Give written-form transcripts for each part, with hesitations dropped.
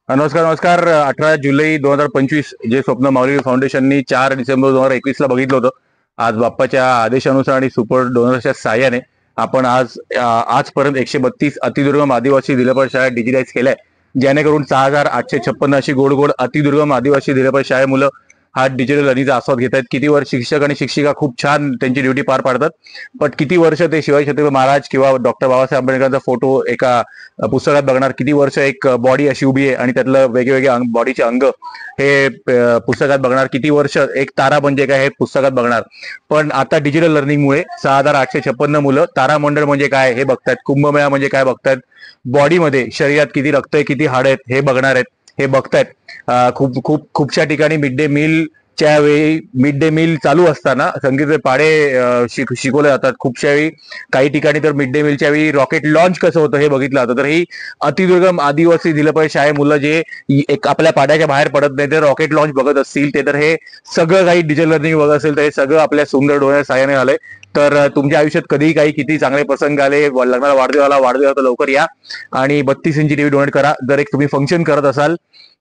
नमस्कार नमस्कार. 18 जुलै 2025 जे स्वप्न माऊली फाउंडेशननी 4 डिसेंबर 2021 ला बघितलं होतं. आज बाप्पाच्या आदेशानुसार आणि सुपर डोनर्सच्या सहाय्याने आपण आजपर्यंत 132 अतिदुर्गम आदिवासी दिलेपर शाळा डिजिटाईज केल्या, जेणेकरून 6856 अशी गोड गोड अतिदुर्गम आदिवासी दिलेपर शाळे मुलं हा डिजिटल लर्निंगचा आस्वाद घेत आहेत. किती वर्ष शिक्षक आणि शिक्षिका खूप छान त्यांची ड्युटी पार पाडतात, पण किती वर्ष ते शिवाजी छत्रपती महाराज किंवा डॉक्टर बाबासाहेब आंबेडकरांचा फोटो एका पुस्तकात बघणार, किती वर्ष एक बॉडी अशी उभी आहे आणि त्यातलं वेगवेगळे बॉडीचे अंग हे पुस्तकात बघणार, किती वर्ष एक तारा म्हणजे काय हे पुस्तकात बघणार. पण आता डिजिटल लर्निंगमुळे 6856 मुलं तारामंडळ म्हणजे काय हे बघतायत, कुंभमेळा म्हणजे काय बघतायत, बॉडीमध्ये शरीरात किती रक्त आहे, किती हाड आहेत हे बघणार आहेत, हे बघतायत. खूपशा ठिकाणी मिड डे मील चालू असताना संगीतचे पाढे शिकवले जातात. खूपशा वेळी काही ठिकाणी तर मिड डे मीलच्या वेळी रॉकेट लॉन्च कसं होतं हे बघितलं जातं. तर ही अतिदुर्गम आदिवासी दिलं शाळे मुलं जे एक आपल्या पाड्याच्या बाहेर पडत नाही तर रॉकेट लॉन्च बघत असतील, ते तर हे सगळं काही डिजिटल लर्निंग बघत असेल तर हे सगळं आपल्या सुंदर डोळ्या साहाय्याने झालंय. तर तुमच्या आयुष्यात कधीही काही किती चांगले प्रसंग आले, लग्नाला वाढदिवसाला तर लवकर या आणि 32 इंची टीव्ही डोनेट करा. जर एक तुम्ही फंक्शन करत असाल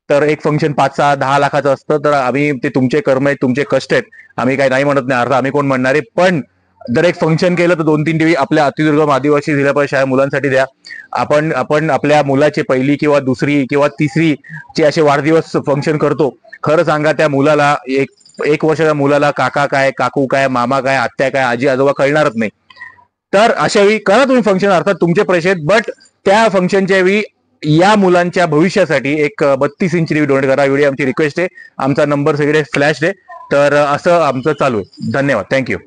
तर एक फंक्शन 5-6-10 लाखाचं असतं, तर आम्ही ते तुमचे कर्म आहेत, तुमचे कष्ट आहेत, आम्ही काही नाही म्हणत नाही, अर्थ आम्ही कोण म्हणणार आहे. पण जर एक फंक्शन केलं तर 2-3 टीव्ही आपल्या अतिदुर्गम आदिवासी जिल्हा शाळा मुलांसाठी द्या. आपण आपल्या मुलाचे पहिली किंवा दुसरी किंवा तिसरी चे असे वाढदिवस फंक्शन करतो. खरं सांगा, त्या मुलाला एक वर्षाच्या मुलाला काका काय, काकू काय, मामा काय, आत्या काय, आजी आजोबा कळणारच नाही. तर अशा वेळी करा तुम्ही फंक्शन, अर्थात तुमचे पैसे आहेत, बट त्या फंक्शनच्या वेळी या मुलांच्या भविष्यासाठी एक 32 इंची टीव्ही डोनेट करा. एवढी आमची रिक्वेस्ट आहे. आमचा नंबर सगळे फ्लॅश आहे. तर असं आमचं चालू आहे. धन्यवाद. थँक्यू.